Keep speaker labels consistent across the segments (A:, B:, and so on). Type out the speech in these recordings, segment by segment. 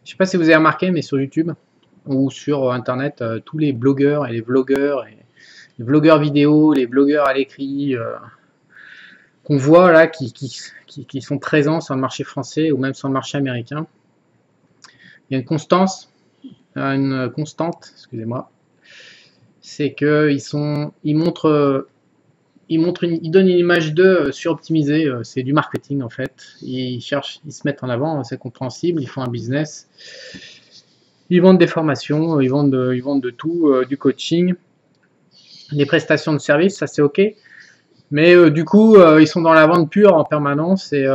A: Je sais pas si vous avez remarqué, mais sur YouTube ou sur Internet, tous les blogueurs et les vlogueurs, et les vlogueurs vidéo, les blogueurs à l'écrit, qu'on voit là, qui sont présents sur le marché français ou même sur le marché américain, il y a une constante, excusez-moi, c'est que ils donnent une image d'eux suroptimisée, c'est du marketing en fait. Ils se mettent en avant, c'est compréhensible, ils font un business, ils vendent des formations, ils vendent de tout, du coaching, des prestations de services, ça c'est ok. Mais du coup, ils sont dans la vente pure en permanence et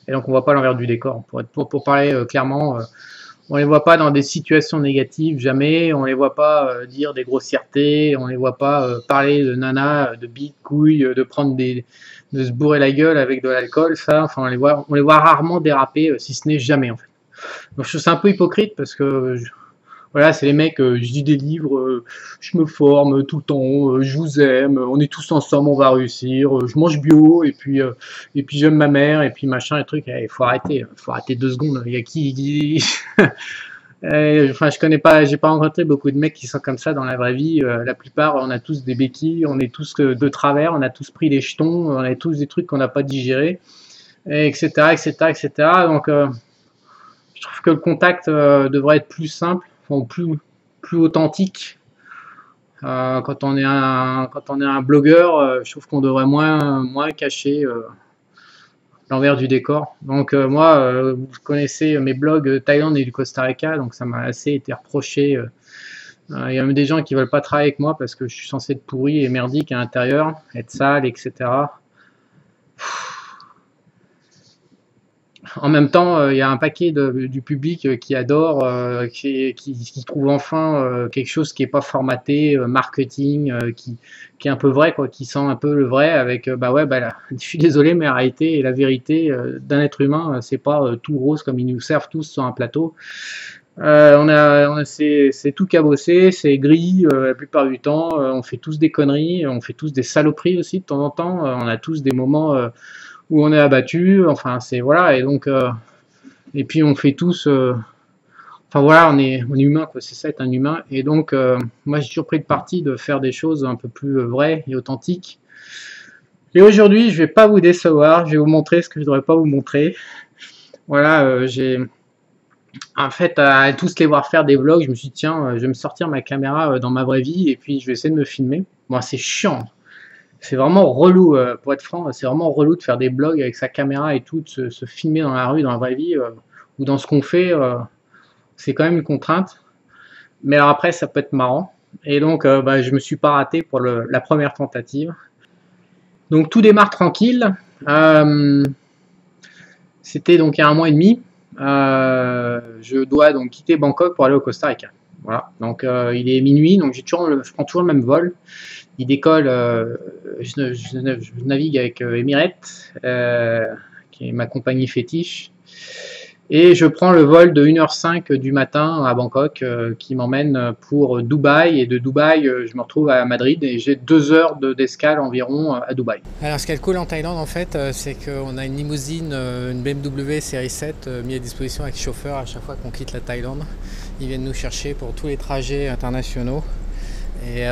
A: donc on voit pas l'envers du décor. Pour parler clairement, on les voit pas dans des situations négatives, jamais. On les voit pas dire des grossièretés, on les voit pas parler de nana, de bites, couilles, de se bourrer la gueule avec de l'alcool. Ça, enfin, on les voit rarement déraper, si ce n'est jamais en fait. Donc je trouve ça un peu hypocrite parce que voilà, c'est les mecs, je lis des livres, je me forme tout le temps, je vous aime, on est tous ensemble, on va réussir, je mange bio, et puis j'aime ma mère, et puis machin, et trucs, il faut arrêter 2 secondes, il y a qui... Enfin, je connais pas, j'ai pas rencontré beaucoup de mecs qui sont comme ça dans la vraie vie, la plupart, on a tous des béquilles, on est tous de travers, on a tous pris des jetons, on a tous des trucs qu'on n'a pas digérés, etc., etc., etc., donc je trouve que le contact devrait être plus simple, plus authentique. Quand on est un blogueur, je trouve qu'on devrait moins cacher l'envers du décor. Donc moi, vous connaissez mes blogs Thaïlande et du Costa Rica, donc ça m'a assez été reproché. Il y a même des gens qui veulent pas travailler avec moi parce que je suis censé être pourri et merdique à l'intérieur, être sale, etc. En même temps, il y a un paquet du public qui adore, qui trouve enfin quelque chose qui est pas formaté, marketing, qui est un peu vrai, quoi, qui sent un peu le vrai avec, bah ouais, bah là, je suis désolé, mais arrêtez, la vérité d'un être humain, c'est pas tout rose comme ils nous servent tous sur un plateau. C'est tout cabossé, c'est gris la plupart du temps, on fait tous des conneries, on fait tous des saloperies aussi de temps en temps, on a tous des moments où on est abattu, enfin c'est voilà, et donc et puis on fait tous, enfin voilà, on est humain, quoi, c'est ça être un humain, et donc moi j'ai toujours pris le parti de faire des choses un peu plus vraies et authentiques. Et aujourd'hui je vais pas vous décevoir, je vais vous montrer ce que je devrais pas vous montrer. Voilà, j'ai en fait à tous les voir faire des vlogs, je me suis dit tiens, je vais me sortir ma caméra dans ma vraie vie et puis je vais essayer de me filmer. Bon, c'est chiant. C'est vraiment relou, pour être franc, c'est vraiment relou de faire des blogs avec sa caméra et tout, de se filmer dans la rue, dans la vraie vie, ou dans ce qu'on fait, c'est quand même une contrainte. Mais alors après, ça peut être marrant. Et donc, bah, je me suis pas raté pour la première tentative. Donc tout démarre tranquille. C'était donc il y a 1 mois et demi. Je dois donc quitter Bangkok pour aller au Costa Rica. Voilà. Donc il est minuit, donc je prends toujours le même vol. Il décolle, je navigue avec Emirates, qui est ma compagnie fétiche, et je prends le vol de 1h05 du matin à Bangkok, qui m'emmène pour Dubaï, et de Dubaï, je me retrouve à Madrid, et j'ai 2 heures d'escale environ à Dubaï. Alors ce qui est cool en Thaïlande en fait, c'est qu'on a une limousine, une BMW série 7 mise à disposition avec chauffeur à chaque fois qu'on quitte la Thaïlande. Ils viennent nous chercher pour tous les trajets internationaux, et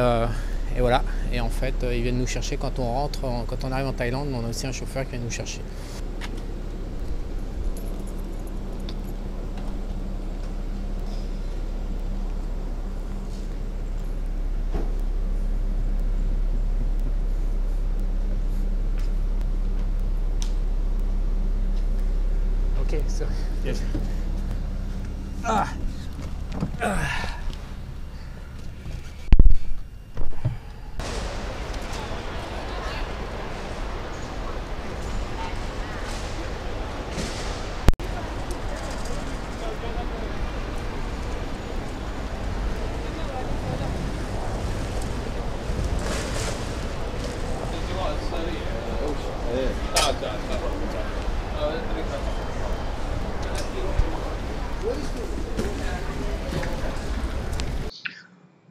A: voilà, et en fait ils viennent nous chercher quand on rentre, quand on arrive en Thaïlande, on a aussi un chauffeur qui vient nous chercher. Ok, so yes.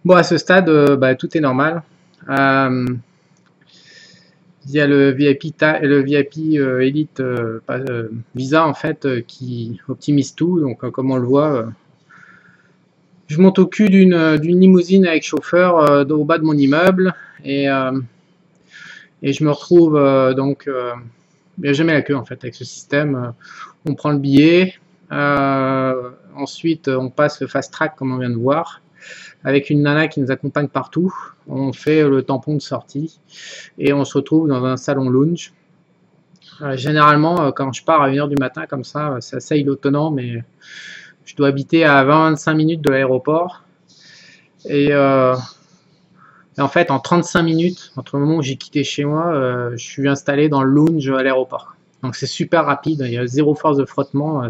A: Bon, à ce stade, bah, tout est normal. via le VIP Elite Visa en fait, qui optimise tout. Donc comme on le voit, je monte au cul d'une limousine avec chauffeur au bas de mon immeuble et je me retrouve donc il n'y a jamais la queue en fait avec ce système. On prend le billet, ensuite on passe le fast track comme on vient de voir, avec une nana qui nous accompagne partout. On fait le tampon de sortie et on se retrouve dans un salon lounge. Généralement, quand je pars à 1h du matin comme ça, c'est assez ilotonnant, mais je dois habiter à 20-25 minutes de l'aéroport. Et en fait, en 35 minutes, entre le moment où j'ai quitté chez moi, je suis installé dans le lounge à l'aéroport. Donc c'est super rapide, il y a zéro force de frottement,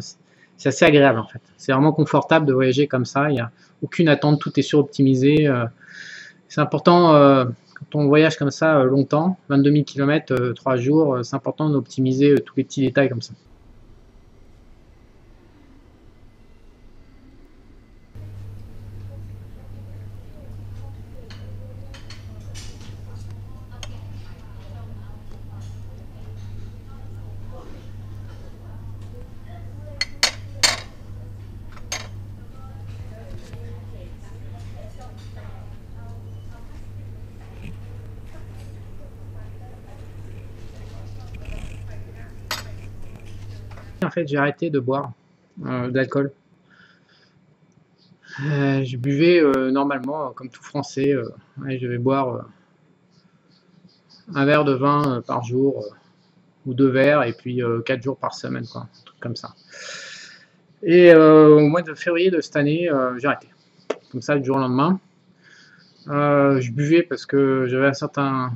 A: c'est assez agréable en fait. C'est vraiment confortable de voyager comme ça, il n'y a aucune attente, tout est suroptimisé. C'est important quand on voyage comme ça longtemps, 22 000 km, 3 jours, c'est important d'optimiser tous les petits détails comme ça. En fait, j'ai arrêté de boire de l'alcool. Je buvais normalement, comme tout Français, je vais boire un verre de vin par jour, ou 2 verres, et puis 4 jours par semaine, quoi, un truc comme ça. Et au mois de février de cette année, j'ai arrêté, comme ça, du jour au lendemain. Je buvais parce que j'avais un certain...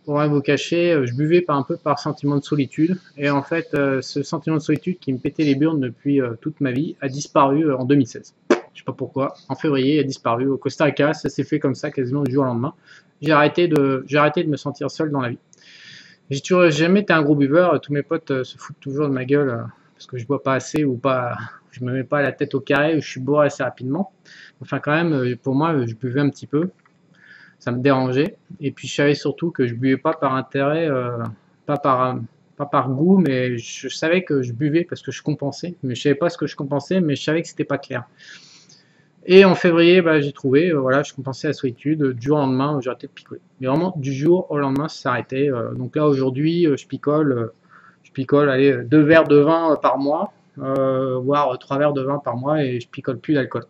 A: Pour rien vous cacher, je buvais un peu par sentiment de solitude. Et en fait, ce sentiment de solitude qui me pétait les burnes depuis toute ma vie a disparu en 2016. Je sais pas pourquoi. En février, il a disparu. Au Costa Rica, ça s'est fait comme ça quasiment du jour au lendemain. J'ai arrêté de me sentir seul dans la vie. J'ai jamais été un gros buveur. Tous mes potes se foutent toujours de ma gueule parce que je bois pas assez ou pas. Je me mets pas la tête au carré ou je suis bourré assez rapidement. Enfin, quand même, pour moi, je buvais un petit peu. Ça me dérangeait. Et puis je savais surtout que je buvais pas par intérêt, pas par goût, mais je savais que je buvais parce que je compensais. Mais je savais pas ce que je compensais, mais je savais que c'était pas clair. Et en février, j'ai trouvé, voilà, je compensais la solitude. Du jour au lendemain, j'ai arrêté de picoler. Mais vraiment, du jour au lendemain, ça s'est arrêté. Donc là, aujourd'hui, je picole, allez, 2 verres de vin par mois, voire 3 verres de vin par mois, et je picole plus d'alcool.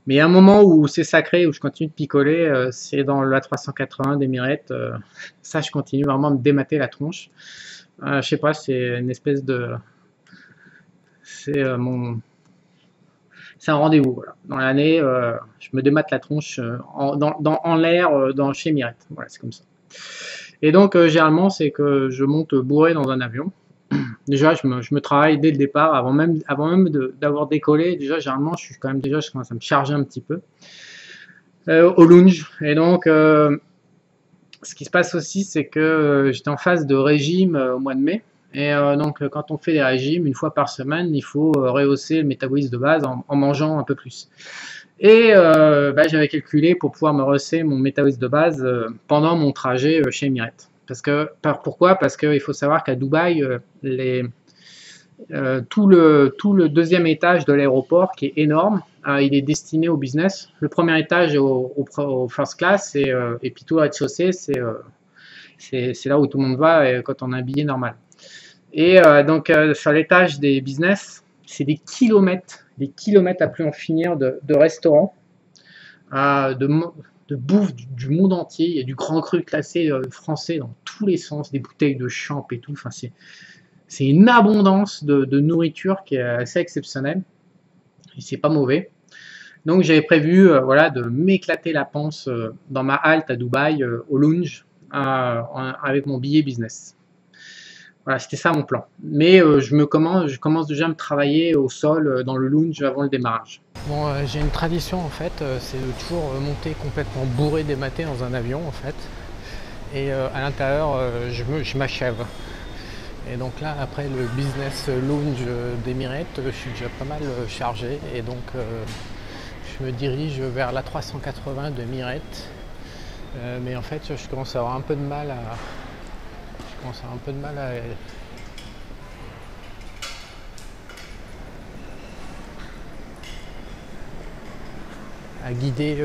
A: Mais il y a un moment où c'est sacré, où je continue de picoler, c'est dans la 380 d'Emirates. Ça, je continue vraiment à me démater la tronche. Je sais pas, c'est une espèce de... C'est un rendez-vous, voilà. Dans l'année, je me démate la tronche en l'air chez Emirates. Voilà, c'est comme ça. Et donc, généralement, c'est que je monte bourré dans un avion. Déjà, je me travaille dès le départ, avant même d'avoir décollé. Déjà, généralement, je commence à me charger un petit peu au lounge. Et donc, ce qui se passe aussi, c'est que j'étais en phase de régime au mois de mai. Et donc, quand on fait des régimes, une fois par semaine, il faut rehausser le métabolisme de base en mangeant un peu plus. Et j'avais calculé pour pouvoir me rehausser mon métabolisme de base pendant mon trajet chez Emirates. Pourquoi? Parce qu'il faut savoir qu'à Dubaï, tout le deuxième étage de l'aéroport, qui est énorme, il est destiné au business. Le premier étage est au first class, et puis tout le rez-de-chaussée, c'est là où tout le monde va quand on a un billet normal. Et donc sur l'étage des business, c'est des kilomètres à plus en finir de restaurants, de bouffe du monde entier. Il y a du grand cru classé français dans tous les sens, des bouteilles de champ et tout. Enfin, c'est une abondance de nourriture qui est assez exceptionnelle. Et c'est pas mauvais. Donc j'avais prévu voilà, de m'éclater la panse dans ma halte à Dubaï, au lounge, avec mon billet business. Voilà, c'était ça mon plan. Mais je commence déjà à me travailler au sol dans le lounge avant le démarrage. Bon, j'ai une tradition en fait, c'est de toujours monter complètement bourré dématé dans un avion en fait. Et à l'intérieur, je m'achève. Et donc là, après le business lounge d'Emirates, je suis déjà pas mal chargé. Et donc je me dirige vers la 380 d'Emirates. Mais en fait, je commence à avoir un peu de mal à... Je commence à avoir un peu de mal à guider,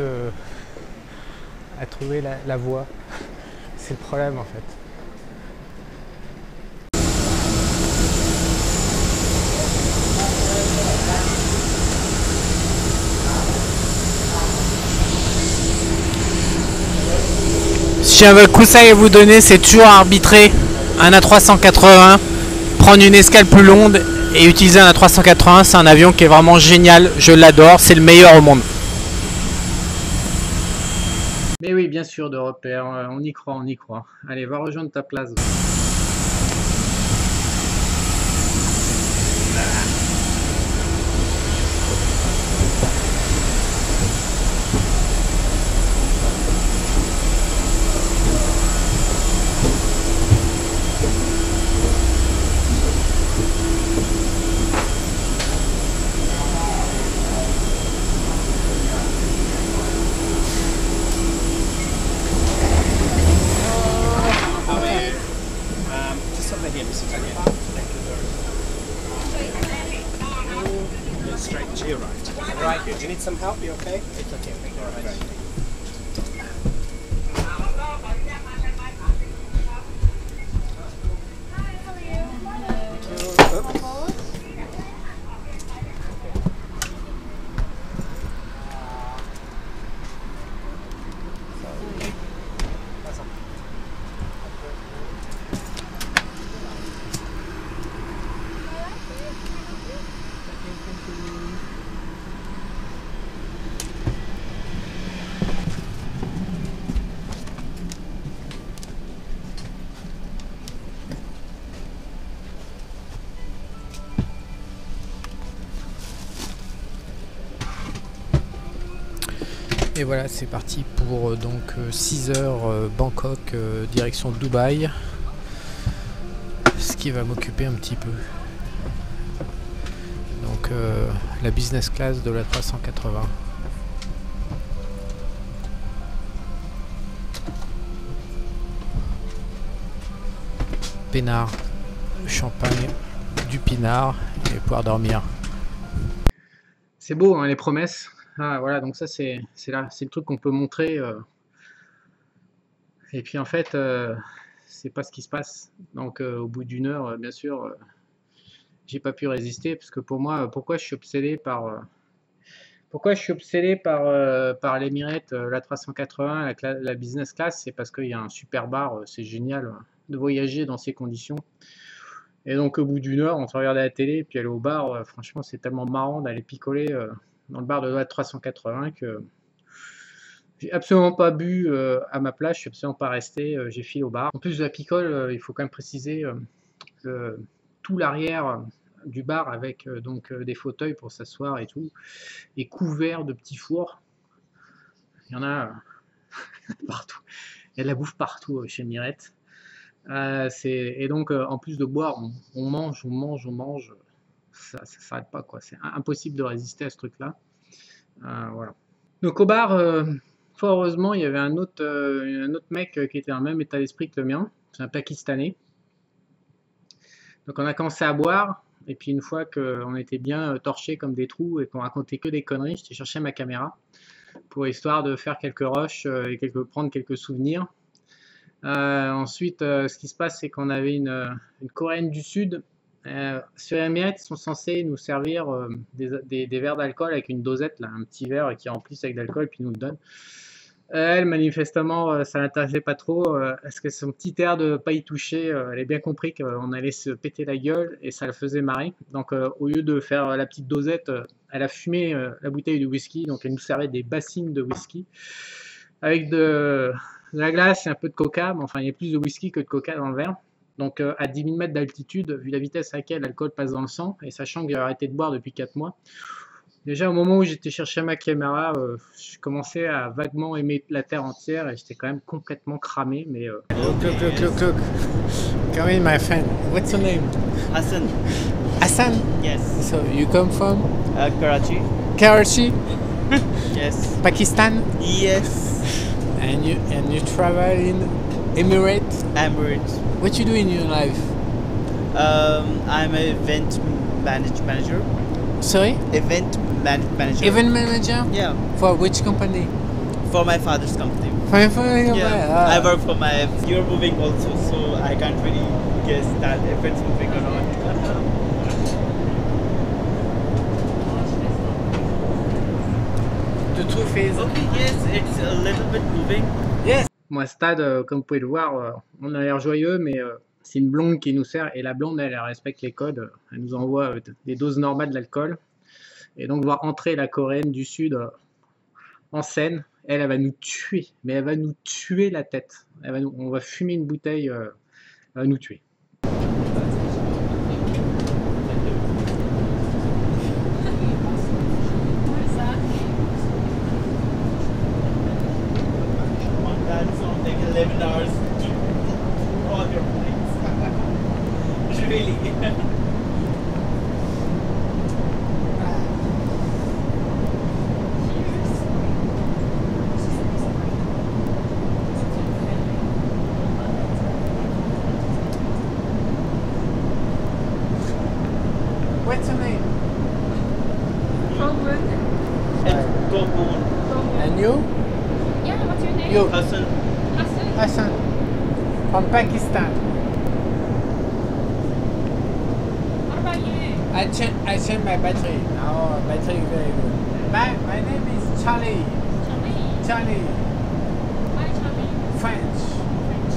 A: à trouver la voie. C'est le problème en fait. Si j'ai un conseil à vous donner, c'est toujours arbitrer un A380, prendre une escale plus longue et utiliser un A380. C'est un avion qui est vraiment génial, je l'adore, c'est le meilleur au monde. Mais oui, bien sûr, de repère, on y croit, on y croit. Allez, va rejoindre ta place.
B: Straight to your right. Right. Do you need some help? You okay? It's okay. Thank you very much.
A: Et voilà, c'est parti pour donc 6 heures Bangkok direction Dubaï, ce qui va m'occuper un petit peu. Donc la business class de la 380. Pénard, champagne, du pinard et pouvoir dormir. C'est beau hein, les promesses. Ah voilà, donc ça c'est le truc qu'on peut montrer. Et puis en fait, c'est pas ce qui se passe. Donc au bout d'une heure, bien sûr, j'ai pas pu résister parce que pour moi, pourquoi je suis obsédé par par l'Emirates, la 380, la business class, c'est parce qu'il y a un super bar, c'est génial de voyager dans ces conditions. Et donc au bout d'une heure, on se regarde à la télé et puis aller au bar, franchement c'est tellement marrant d'aller picoler dans le bar de la 380 que j'ai absolument pas bu à ma place, je suis absolument pas resté, j'ai filé au bar. En plus de la picole, il faut quand même préciser tout l'arrière du bar avec donc des fauteuils pour s'asseoir et tout, et couvert de petits fours. Il y en a partout. Il y a de la bouffe partout chez Mirette. Et donc en plus de boire, on mange, ça s'arrête pas quoi. C'est impossible de résister à ce truc-là. Voilà. Donc au bar, fort heureusement, il y avait un autre mec qui était dans le même état d'esprit que le mien. C'est un Pakistanais. Donc on a commencé à boire. Et puis une fois qu'on était bien torchés comme des trous et qu'on racontait que des conneries, j'étais chercher ma caméra pour histoire de faire quelques rushs et prendre quelques souvenirs. Ensuite, ce qui se passe, c'est qu'on avait une Coréenne du Sud. Sur Emirates, ils sont censés nous servir des verres d'alcool avec une dosette, là, un petit verre qui remplissent avec d'alcool, puis nous le donnent. Elle, manifestement, ça l'intéressait pas trop, parce que son petit air de pas y toucher, elle a bien compris qu'on allait se péter la gueule, et ça le faisait marrer. Donc, au lieu de faire la petite dosette, elle a fumé la bouteille de whisky, donc elle nous servait des bassines de whisky, avec de la glace et un peu de coca, mais enfin, il y a plus de whisky que de coca dans le verre. Donc, à 10 000 mètres d'altitude, vu la vitesse à laquelle l'alcool passe dans le sang, et sachant que j'ai arrêté de boire depuis 4 mois, déjà au moment où j'étais chercher ma caméra, je commençais à vaguement aimer la terre entière et j'étais quand même complètement cramé. Mais look. Come in, my friend. What's your name?
C: Hassan.
A: Hassan?
C: Yes.
A: So you come from?
C: Karachi.
A: Karachi?
C: Yes.
A: Pakistan?
C: Yes. And you travel in Emirates.
D: Emirates.
C: What you do in your life?
D: I'm an event manager.
C: Sorry?
D: Event manager.
C: Event manager?
D: Yeah,
C: For which company?
D: for my father's company.
C: Yeah.
D: I work for my. You're moving also, so I can't really guess that if it's moving or not.
C: The truth is.
D: Okay, yes, it's a little bit moving.
C: Yes.
A: Moi, stade, comme vous pouvez le voir, on a l'air joyeux, mais c'est une blonde qui nous sert. Et la blonde, elle respecte les codes. Elle nous envoie des doses normales d'alcool. Et donc, voir entrer la Coréenne du Sud en scène, elle va nous tuer. Mais elle va nous tuer la tête. On va fumer une bouteille, elle va nous tuer.
D: On that song, like 11 hours to all your flights. Really.
C: What's your name?
D: And go on.
C: And you?
E: Yeah, what's your name?
C: You.
D: Hassan.
E: Hassan.
C: Hassan. From Pakistan.
E: What about you?
C: I changed my battery. Now battery very good. My name is Charlie.
E: Charlie.
C: Charlie.
E: Hi, Charlie.
C: French.
E: French.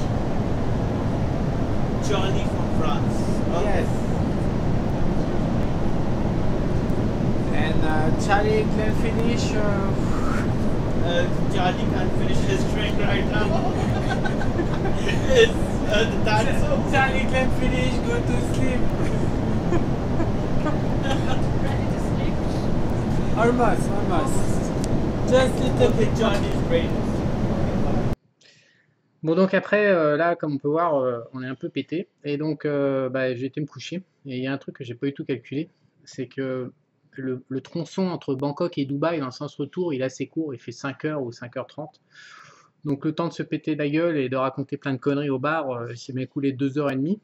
D: Johnny from France. Okay.
C: Yes. And Charlie can finish.
D: Charlie can't finish his drink right now. That's so.
C: Charlie can finish. Go to sleep.
E: Ready to sleep?
C: Almost. Just little
D: Okay,
C: bit.
D: Johnny's brain.
A: Bon, donc après, là, comme on peut voir, on est un peu pété. Et donc, j'ai été me coucher. Et il y a un truc que j'ai pas du tout calculé. C'est que le tronçon entre Bangkok et Dubaï, dans le sens retour, il est assez court. Il fait 5h ou 5h30. Donc, le temps de se péter la gueule et de raconter plein de conneries au bar, il s'est écoulé 2h30.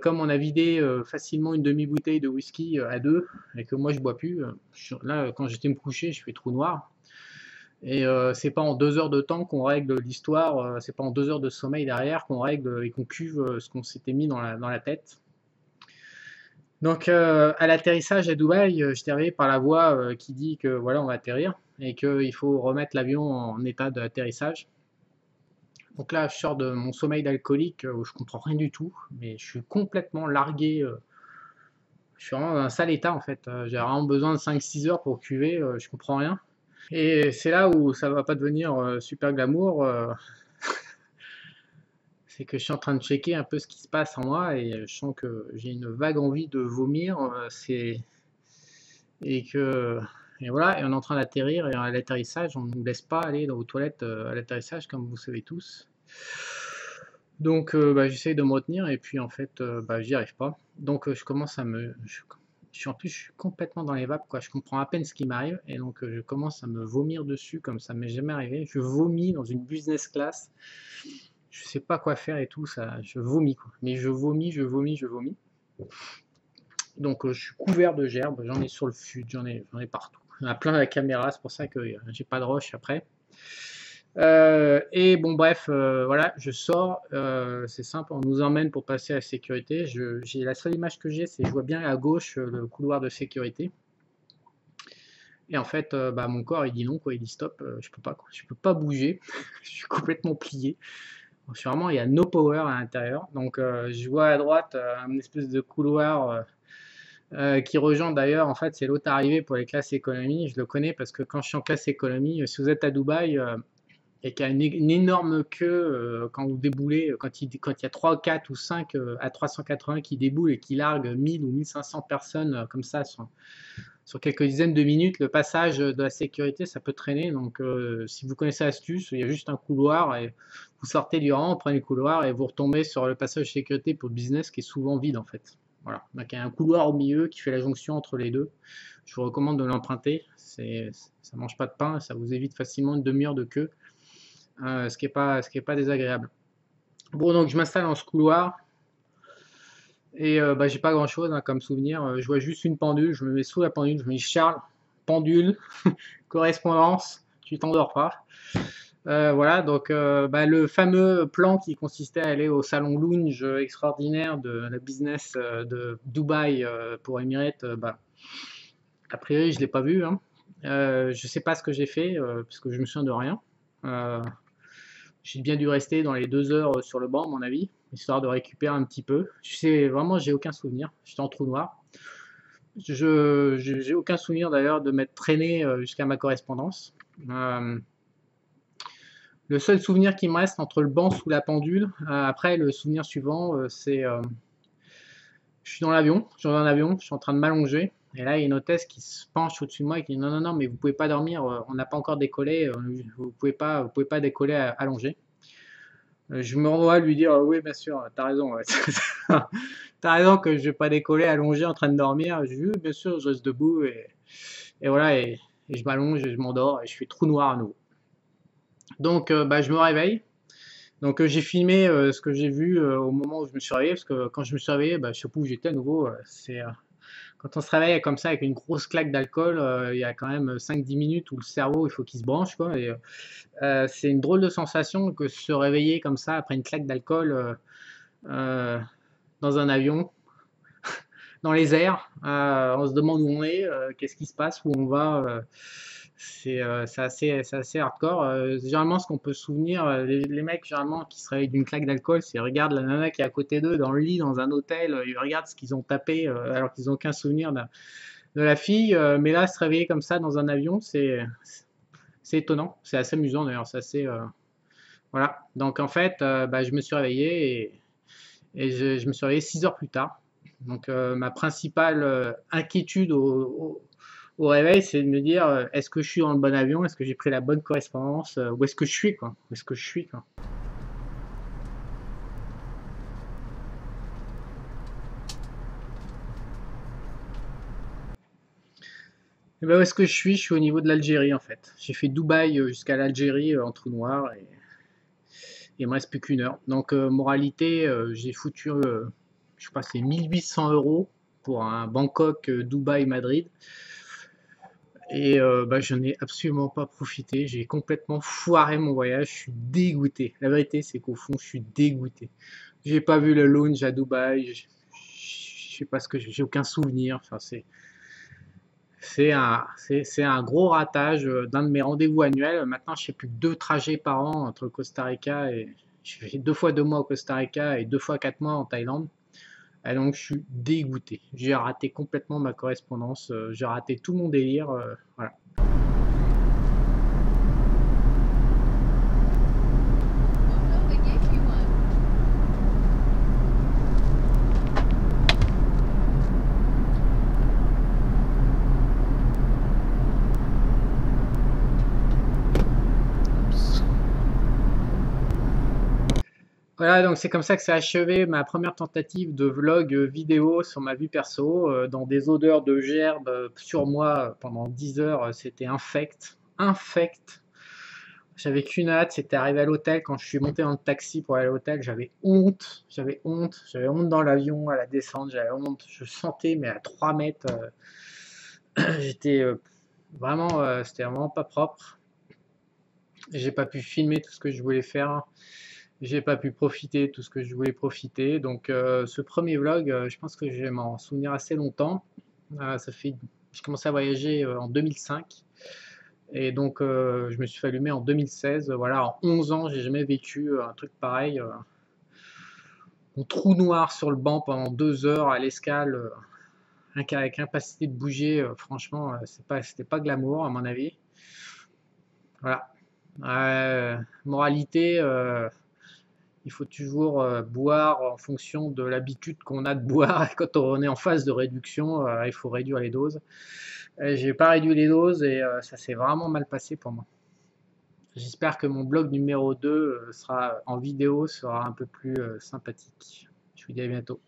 A: Comme on a vidé facilement une demi-bouteille de whisky à deux, et que moi je bois plus, là, quand j'étais me coucher, je fais trou noir. Et c'est pas en 2 heures de temps qu'on règle l'histoire, c'est pas en 2 heures de sommeil derrière qu'on règle et qu'on cuve ce qu'on s'était mis dans la tête. Donc à l'atterrissage à Dubaï, j'étais réveillé par la voix qui dit que voilà, on va atterrir et qu'il faut remettre l'avion en état d'atterrissage. Donc là, je sors de mon sommeil d'alcoolique où je comprends rien du tout, mais je suis complètement largué. Je suis vraiment dans un sale état en fait. J'ai vraiment besoin de 5-6 heures pour cuver, je comprends rien. Et c'est là où ça va pas devenir super glamour. C'est que je suis en train de checker un peu ce qui se passe en moi et je sens que j'ai une vague envie de vomir. Et voilà, et on est en train d'atterrir et à l'atterrissage, on ne nous laisse pas aller aux toilettes à l'atterrissage comme vous savez tous. Donc j'essaye de me retenir et puis en fait j'y arrive pas. Donc je commence à me... je suis complètement dans les vapes, quoi. Je comprends à peine ce qui m'arrive et donc je commence à me vomir dessus comme ça m'est jamais arrivé. Je vomis dans une business class. Je sais pas quoi faire et tout, ça, je vomis quoi. Mais je vomis. Donc je suis couvert de gerbes, j'en ai sur le fut, j'en ai partout. Il y en a plein à la caméra, c'est pour ça que j'ai pas de rush après. Et bon bref, voilà, je sors, c'est simple, on nous emmène pour passer à la sécurité. La seule image que j'ai, c'est je vois bien à gauche le couloir de sécurité. Et en fait, mon corps il dit non, quoi, il dit stop, je peux pas, quoi. Je peux pas bouger, je suis complètement plié. Je suis vraiment, il y a no power à l'intérieur. Donc je vois à droite une espèce de couloir qui rejoint d'ailleurs, en fait c'est l'autre arrivée pour les classes économie. Je le connais parce que quand je suis en classe économie, si vous êtes à Dubaï et qu'il y a une énorme queue quand vous déboulez, quand il y a 3, 4 ou 5 à 380 qui déboulent et qui larguent 1000 ou 1500 personnes comme ça sur quelques dizaines de minutes, le passage de la sécurité ça peut traîner. Donc si vous connaissez l'astuce, il y a juste un couloir et vous sortez du rang, vous prenez le couloir et vous retombez sur le passage de sécurité pour le business qui est souvent vide en fait. Voilà, donc il y a un couloir au milieu qui fait la jonction entre les deux. Je vous recommande de l'emprunter, ça mange pas de pain, ça vous évite facilement une demi-heure de queue. ce qui est pas désagréable. Bon, donc je m'installe dans ce couloir et bah, j'ai pas grand-chose hein, comme souvenir. Je vois juste une pendule, je me mets sous la pendule, je me dis Charles, pendule, correspondance, tu t'endors pas. Voilà, donc bah, le fameux plan qui consistait à aller au salon lounge extraordinaire de la business de Dubaï pour Emirates, bah, a priori je l'ai pas vu. Hein. Je sais pas ce que j'ai fait parce que je me souviens de rien. J'ai bien dû rester dans les 2 heures sur le banc, à mon avis, histoire de récupérer un petit peu. Je sais vraiment, j'ai aucun souvenir. J'étais en trou noir. J'ai aucun souvenir d'ailleurs de m'être traîné jusqu'à ma correspondance. Le seul souvenir qui me reste entre le banc sous la pendule, après le souvenir suivant, c'est je suis dans l'avion, je suis dans un avion, je suis en train de m'allonger, et là il y a une hôtesse qui se penche au-dessus de moi et qui dit non, non, non, mais vous pouvez pas dormir, on n'a pas encore décollé, vous pouvez pas décoller allongé. Je me renvoie à lui dire oui, bien sûr, t'as raison, ouais. T'as raison que je vais pas décoller allongé en train de dormir. Je dis oui, bien sûr, je reste debout et voilà, et je m'allonge, et je m'endors et je fais trou noir à nouveau. Donc bah, je me réveille. Donc j'ai filmé ce que j'ai vu au moment où je me suis réveillé, parce que quand je me suis réveillé, bah, je sais pas où j'étais à nouveau. Quand on se réveille comme ça avec une grosse claque d'alcool, il y a quand même 5-10 minutes où le cerveau il faut qu'il se branche quoi. Et c'est une drôle de sensation que se réveiller comme ça après une claque d'alcool dans un avion, dans les airs. On se demande où on est, qu'est-ce qui se passe, où on va. C'est assez hardcore. Généralement, ce qu'on peut se souvenir, les mecs généralement qui se réveillent d'une claque d'alcool, c'est ils regardent la nana qui est à côté d'eux dans le lit, dans un hôtel, ils regardent ce qu'ils ont tapé alors qu'ils n'ont aucun souvenir de la fille. Mais là, se réveiller comme ça dans un avion, c'est étonnant. C'est assez amusant d'ailleurs. C'est assez. Voilà. Donc en fait, bah, je me suis réveillé et je me suis réveillé 6 heures plus tard. Donc ma principale inquiétude au réveil, c'est de me dire est-ce que je suis dans le bon avion, est-ce que j'ai pris la bonne correspondance, où est-ce que je suis quoi, où est-ce que je suis quoi. Et ben où est-ce que je suis? Je suis au niveau de l'Algérie en fait. J'ai fait Dubaï jusqu'à l'Algérie en trou noir et il me reste plus qu'une heure. Donc moralité, j'ai foutu, je sais pas, c'est 1800 € pour un Bangkok, Dubaï, Madrid. Et bah, je n'ai absolument pas profité. J'ai complètement foiré mon voyage. Je suis dégoûté. La vérité, c'est qu'au fond, je suis dégoûté. J'ai pas vu le lounge à Dubaï. Je sais pas ce que j'ai aucun souvenir. Enfin, c'est un gros ratage d'un de mes rendez-vous annuels. Maintenant, je fais plus que 2 trajets par an entre le Costa Rica et je fais 2 fois 2 mois au Costa Rica et 2 fois 4 mois en Thaïlande. Et donc, je suis dégoûté. J'ai raté complètement ma correspondance. J'ai raté tout mon délire. Voilà.
E: Oh no, they gave you one.
A: Voilà, donc c'est comme ça que s'est achevée ma première tentative de vlog vidéo sur ma vie perso, dans des odeurs de gerbe sur moi pendant 10 heures, c'était infect, infect. J'avais qu'une hâte, c'était arrivé à l'hôtel. Quand je suis monté dans le taxi pour aller à l'hôtel, j'avais honte, j'avais honte, j'avais honte dans l'avion, à la descente, j'avais honte, je sentais, mais à 3 mètres, j'étais vraiment, c'était vraiment pas propre. J'ai pas pu filmer tout ce que je voulais faire. J'ai pas pu profiter de tout ce que je voulais profiter. Donc ce premier vlog, je pense que je vais m'en souvenir assez longtemps. J'ai commencé à voyager en 2005. Et donc je me suis fait allumer en 2016. Voilà, en 11 ans, j'ai jamais vécu un truc pareil. Mon trou noir sur le banc pendant 2 heures à l'escale, avec incapacité de bouger. Franchement, c'était pas glamour à mon avis. Voilà. Moralité. Il faut toujours boire en fonction de l'habitude qu'on a de boire. Et quand on est en phase de réduction, il faut réduire les doses. J'ai pas réduit les doses et ça s'est vraiment mal passé pour moi. J'espère que mon blog numéro 2 sera en vidéo, sera un peu plus sympathique. Je vous dis à bientôt.